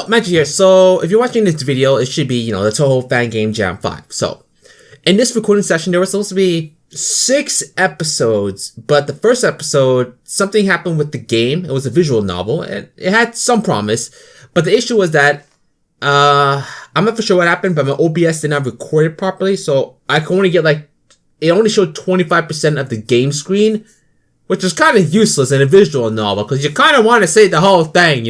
Yo, Magi here. So, if you're watching this video, it should be, the Touhou Fan Game Jam 5. So, in this recording session, there was supposed to be 6 episodes, but the first episode, something happened with the game. It was a visual novel, and it had some promise, but the issue was that, I'm not for sure what happened, but my OBS did not record it properly, so I could only get, it only showed 25% of the game screen, which is kind of useless in a visual novel, because you kind of want to see the whole thing,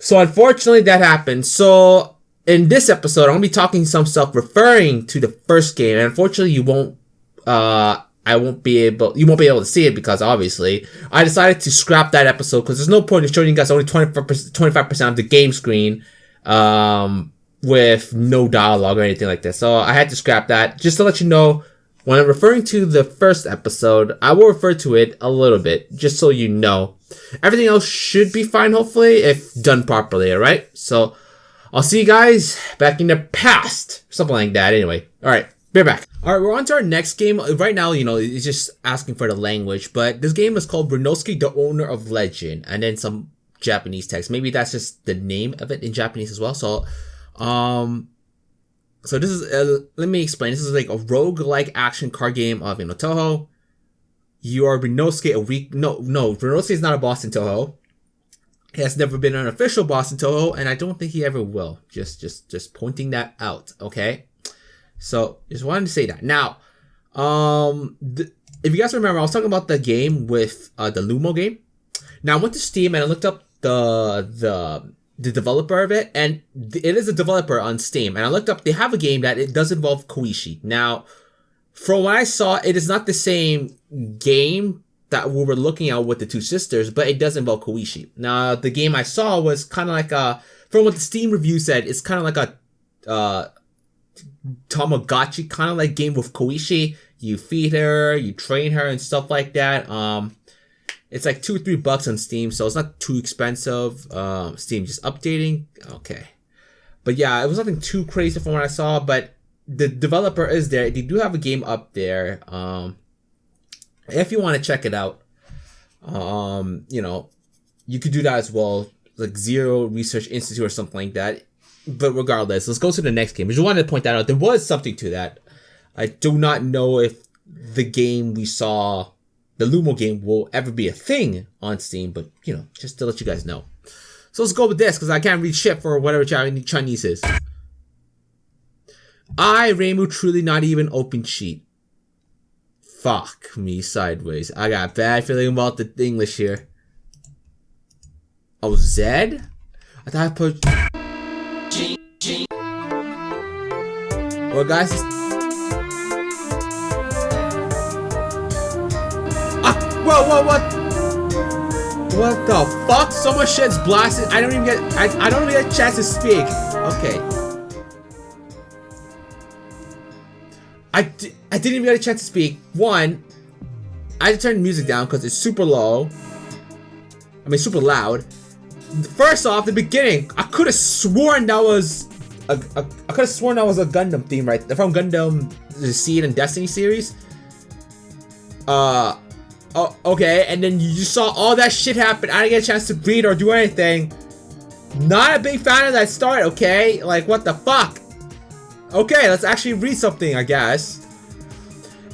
So unfortunately that happened. So in this episode, I'm going to be talking some stuff referring to the first game. And unfortunately you won't be able to see it because obviously I decided to scrap that episode because there's no point in showing you guys only 25% of the game screen, with no dialogue or anything like that. So I had to scrap that just to let you know. When I'm referring to the first episode, I will refer to it a little bit, just so you know. Everything else should be fine, hopefully, if done properly, alright? So, I'll see you guys back in the past. Something like that, anyway. Alright, be back. Alright, we're on to our next game. Right now, it's just asking for the language, but this game is called Rinosuke, the Owner of Legend, and then some Japanese text. Maybe that's just the name of it in Japanese as well. So this is, let me explain. This is like a roguelike action card game of, Touhou. You are Rinosuke, Rinosuke is not a boss in Touhou. He has never been an official boss in Touhou, and I don't think he ever will. Just pointing that out, okay? So, just wanted to say that. Now, if you guys remember, I was talking about the game with, the Lumo game. Now, I went to Steam and I looked up the developer of it, and it is a developer on Steam, and I looked up, they have a game that it does involve Koishi. Now, from what I saw, it is not the same game that we were looking at with the two sisters, but it does involve Koishi. Now, the game I saw was kind of like from what the Steam review said, it's kind of like a Tamagotchi kind of like game with Koishi. You feed her, you train her, and stuff like that. It's like $2 or $3 on Steam, so it's not too expensive. Steam just updating. Okay. But yeah, it was nothing too crazy from what I saw, but the developer is there. They do have a game up there. If you want to check it out, you could do that as well. Like Zero Research Institute or something like that. But regardless, let's go to the next game. I just wanted to point that out. There was something to that. I do not know if the game we saw, the Lumo game, will ever be a thing on Steam, but, just to let you guys know. So let's go with this, because I can't read shit for whatever Chinese is. Reimu, truly not even open cheat. Fuck me sideways. I got a bad feeling about the English here. Oh, Zed? I thought I put... Well, guys... Whoa, what? What the fuck? So much shit's blasted. I don't even get a chance to speak. Okay. I didn't even get a chance to speak. One, I had to turn the music down because it's super low. Super loud. First off, the beginning, I could have sworn that was a Gundam theme, right? From Gundam, the Seed and Destiny series. Oh, okay, and then you saw all that shit happen. I didn't get a chance to read or do anything. Not a big fan of that start, okay? Like, what the fuck? Okay, let's actually read something, I guess.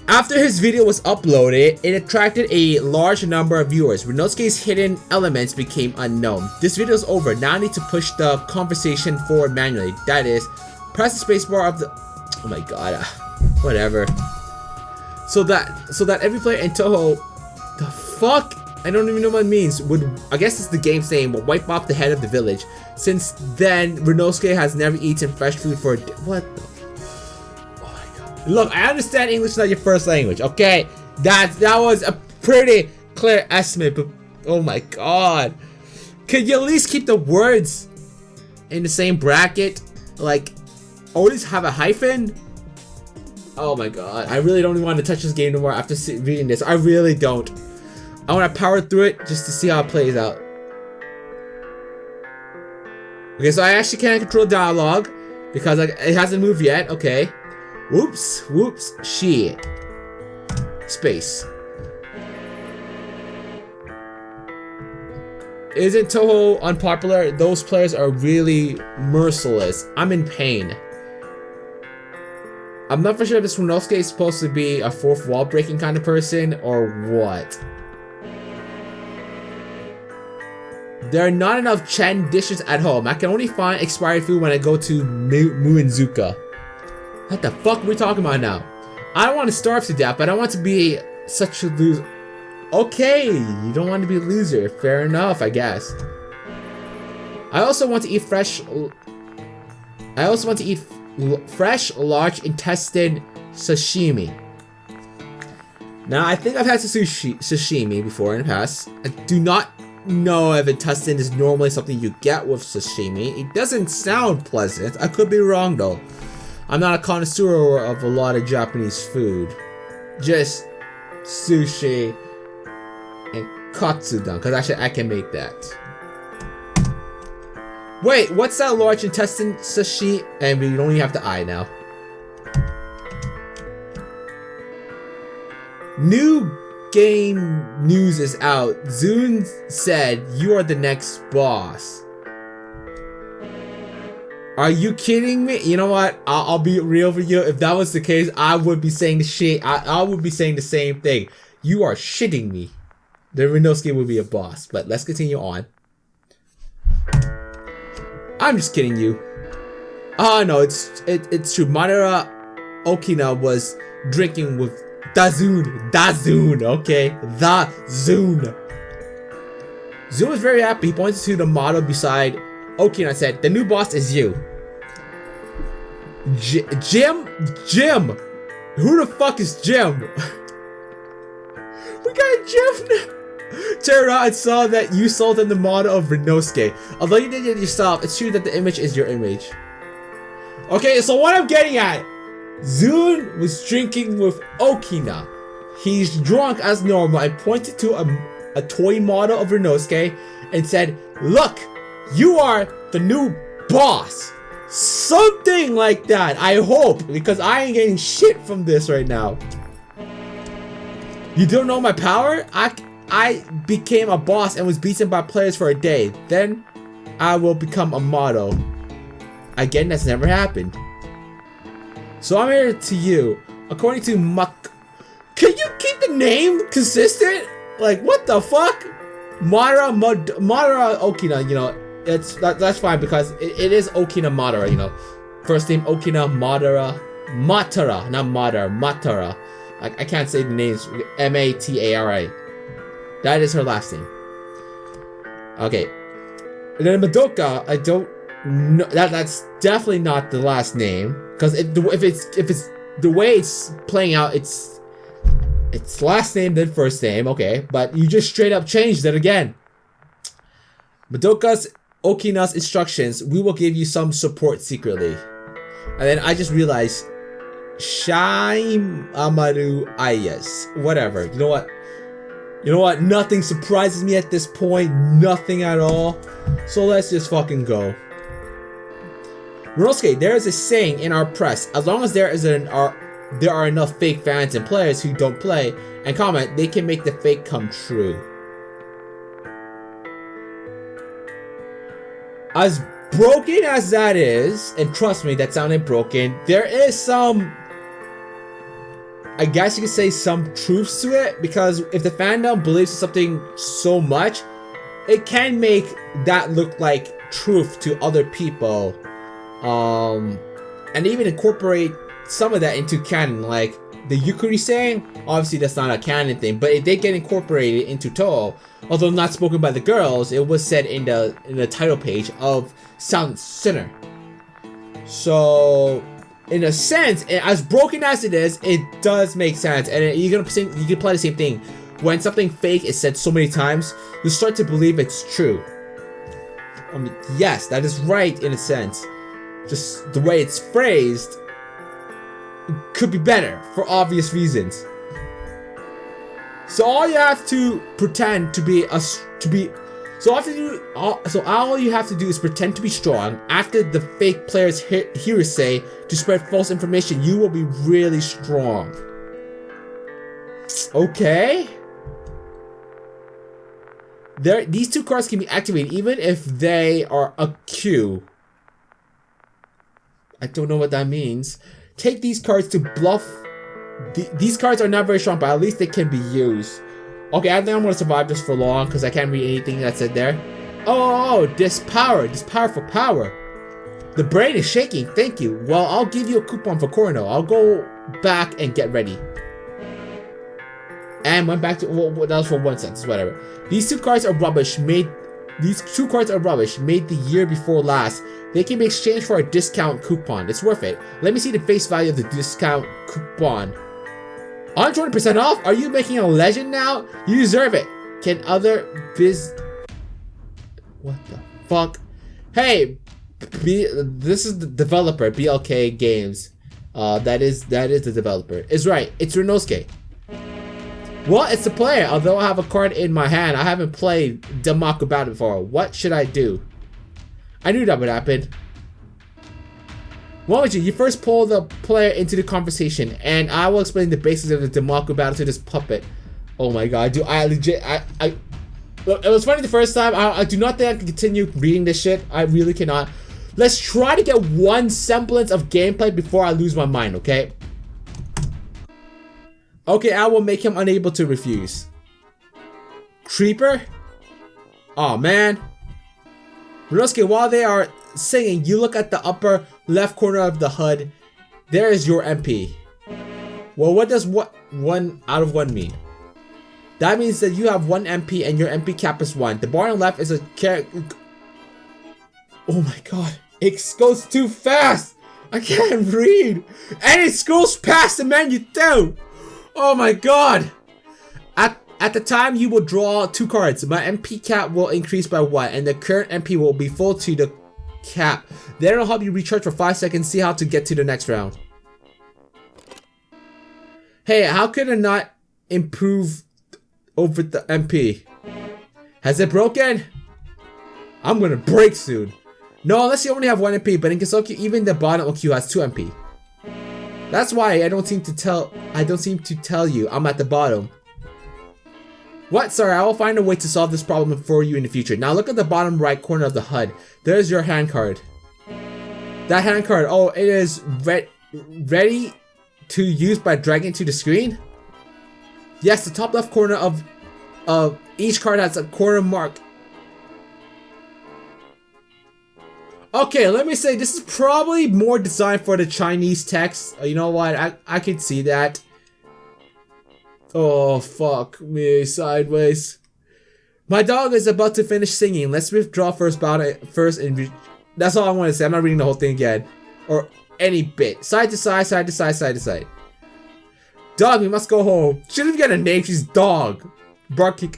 After his video was uploaded, it attracted a large number of viewers. Rinosuke's hidden elements became unknown. This video is over. Now I need to push the conversation forward manually. That is, press the spacebar of the... Oh my god. Whatever. So that every player in Touhou... The fuck? I don't even know what it means. I guess it's the game saying, will wipe off the head of the village. Since then, Rinosuke has never eaten fresh food for a day. What the? Oh my god. Look, I understand English is not your first language, okay? That was a pretty clear estimate, but oh my god. Could you at least keep the words in the same bracket? Like, always have a hyphen? Oh my god. I really don't even want to touch this game anymore after reading this. I really don't. I want to power through it just to see how it plays out. Okay, so I actually can't control dialogue because it hasn't moved yet. Okay. Whoops. Shit. Space. Isn't Touhou unpopular? Those players are really merciless. I'm in pain. I'm not for sure if this Rinosuke is supposed to be a fourth wall breaking kind of person or what. There are not enough Chen dishes at home. I can only find expired food when I go to Muinzuka. What the fuck are we talking about now? I don't want to starve to death, but I want to be such a loser. Okay, you don't want to be a loser. Fair enough, I guess. I also want to eat fresh, large intestine sashimi. Now, I think I've had sashimi before in the past. I do not know if intestine is normally something you get with sashimi. It doesn't sound pleasant. I could be wrong though. I'm not a connoisseur of a lot of Japanese food. Just sushi and katsudon, because actually I can make that. Wait, what's that large intestine sashimi? And we don't even have the I now. New game news is out. Zune said you are the next boss. Are you kidding me? You know what? I'll be real with you. If that was the case, I would be saying the shit. I would be saying the same thing. You are shitting me. The Rinosuke will be a boss. But let's continue on. I'm just kidding you. Oh no, it's true. Madara Okina was drinking with Dazune, okay? The Zune. Zune was very happy. He pointed to the model beside Okina and said, the new boss is you. Jim? Who the fuck is Jim? We got Jim now. Turned around and saw that you sold him the model of Rinosuke. Although you did it yourself, it's true that the image is your image. Okay, so what I'm getting at, Zune was drinking with Okina. He's drunk as normal and pointed to a toy model of Rinosuke and said, look, you are the new boss. Something like that, I hope, because I ain't getting shit from this right now. You don't know my power? I became a boss and was beaten by players for a day. Then I will become a model. Again, that's never happened. So I'm here to you. According to can you keep the name consistent? Like, what the fuck? Madara Okina, you know, that's fine because it is Okina Madara, you know. First name Okina Matara, not Madara, Matara. I can't say the names. Matara. That is her last name. Okay. And then Madoka, I don't know. That's definitely not the last name. Because if it's the way it's playing out, it's last name then first name, okay. But you just straight up changed it again. Madoka's Okina's instructions, we will give you some support secretly. And then I just realized Shaim Amaru Ayas. Whatever. You know what? Nothing surprises me at this point. Nothing at all. So let's just fucking go. Rinosuke, there is a saying in our press. As long as there are enough fake fans and players who don't play and comment, they can make the fake come true. As broken as that is, and trust me, that sounded broken, there is some, I guess you could say, some truths to it, because if the fandom believes in something so much, it can make that look like truth to other people, and even incorporate some of that into canon, like the Yukari saying. Obviously that's not a canon thing, but it did get incorporated into Touhou. Although not spoken by the girls, it was said in the title page of Silent Sinner. So in a sense, as broken as it is, it does make sense. And you can apply the same thing. When something fake is said so many times, you start to believe it's true. I mean, yes, that is right in a sense. Just the way it's phrased could be better for obvious reasons. So all you have to pretend to be all you have to do is pretend to be strong. After the fake player's hearsay to spread false information, you will be really strong. Okay. These 2 cards can be activated even if they are a Q. I don't know what that means. Take these cards to bluff. These cards are not very strong, but at least they can be used. Okay, I think I'm gonna survive this for long because I can't read anything that's in there. Oh, this powerful power. The brain is shaking, thank you. Well, I'll give you a coupon for Corno. I'll go back and get ready. And went back to, well, that was for 1 cent, whatever. These 2 cards are rubbish, made the year before last. They can be exchanged for a discount coupon. It's worth it. Let me see the face value of the discount coupon. 120% off? Are you making a legend now? You deserve it. Can other what the fuck? Hey, this is the developer, BLK Games. That is the developer. It's right. It's Rinosuke. Well, it's the player. Although I have a card in my hand, I haven't played Damaku Battle before. What should I do? I knew that would happen. Magi, you first pull the player into the conversation, and I will explain the basics of the Damaku Battle to this puppet. Oh my god, dude, Look, it was funny the first time. I do not think I can continue reading this shit. I really cannot. Let's try to get one semblance of gameplay before I lose my mind, okay? Okay, I will make him unable to refuse. Creeper? Oh man. Rinosuke, while they are singing, you look at the upper left corner of the HUD. There is your MP. Well, what does 1 out of 1 mean? That means that you have 1 MP and your MP cap is 1. The bottom left is a character. Oh my god. It goes too fast. I can't read. And it scrolls past the menu too. Oh my god. At the time you will draw 2 cards. My MP cap will increase by 1 and the current MP will be full to the cap. Then it'll help you recharge for 5 seconds. See how to get to the next round. Hey, how could I not improve over the MP? Has it broken? I'm gonna break soon. No, unless you only have 1 MP, but in Kisoku, even the bottom OQ has 2 MP. That's why I don't seem to tell you I'm at the bottom. What? Sorry, I will find a way to solve this problem for you in the future. Now look at the bottom right corner of the HUD. There's your hand card. That hand card, oh, it is ready to use by dragging to the screen? Yes, the top left corner of each card has a corner mark. Okay, let me say, this is probably more designed for the Chinese text. You know what, I can see that. Oh, fuck me, sideways. My dog is about to finish singing. Let's withdraw first and that's all I want to say. I'm not reading the whole thing again. Or any bit. Side to side, side to side, side to side. Dog, we must go home. She didn't get a name, she's dog. Barking.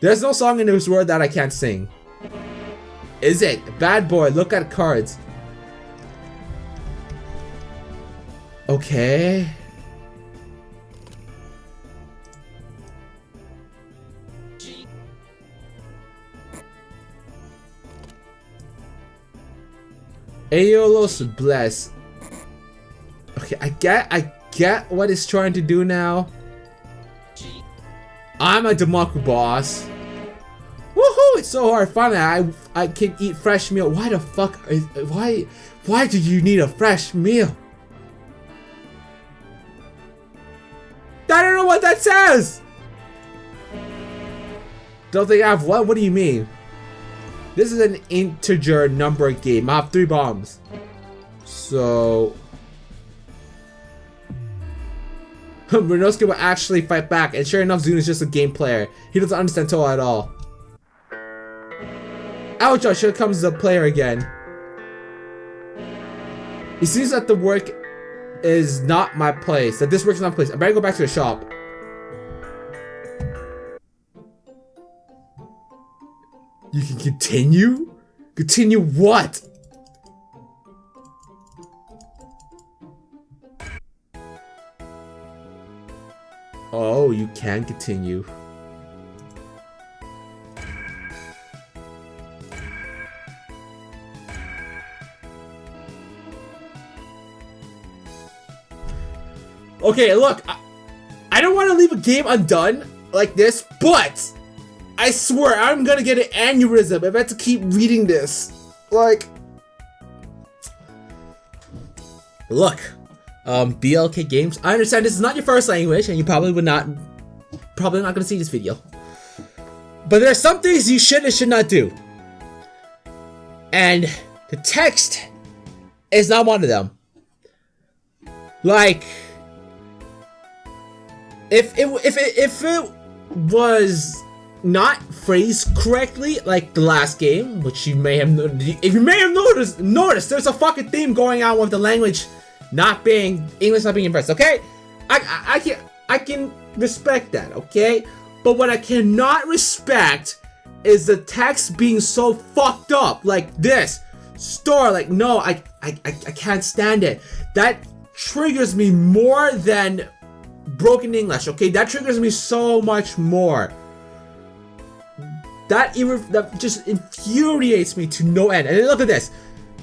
There's no song in this word that I can't sing. Is it? Bad boy, look at cards. Okay. Aeolus bless. Okay, I get what it's trying to do now. I'm a Damaku boss. Woohoo! It's so hard. Finally, I can eat fresh meal. Why the fuck? Why do you need a fresh meal? I don't know what that says. Don't think I have what? What do you mean? This is an integer number game. I have 3 bombs. So Rinosuke will actually fight back, and sure enough, Zune is just a game player. He doesn't understand Touhou at all. Ouch, here comes the player again. He sees that the work is not my place. That this work is not my place. I better go back to the shop. You can continue? Continue what? Oh, you can continue. Okay, look, I don't want to leave a game undone like this, But I swear I'm gonna get an aneurysm if I have to keep reading this. Like, look, BLK Games, I understand this is not your first language and you probably not gonna see this video. But there are some things you should and should not do. And the text is not one of them. Like, if it was not phrased correctly, like the last game, which you may have noticed, there's a fucking theme going on with the language not being English, not being impressed. Okay, I can respect that. Okay, but what I cannot respect is the text being so fucked up, like this store. Like, no, I can't stand it. That triggers me more than broken English. Okay, that triggers me so much more. That just infuriates me to no end. And then look at this.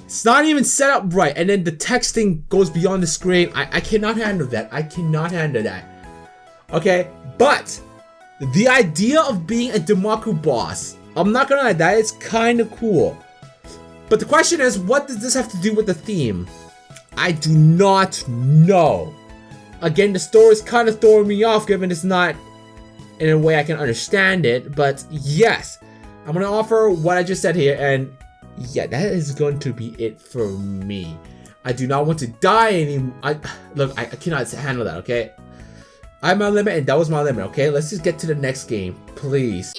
It's not even set up right. And then the texting goes beyond the screen. I cannot handle that. I cannot handle that. Okay? But the idea of being a Damaku boss, I'm not gonna lie, that is kind of cool. But the question is, what does this have to do with the theme? I do not know. Again, the story is kind of throwing me off given it's not in a way I can understand it, but yes, I'm gonna offer what I just said here, and yeah, that is going to be it for me. I do not want to die anymore. Look, I cannot handle that, okay? I'm my limit, and that was my limit, okay? Let's just get to the next game, please.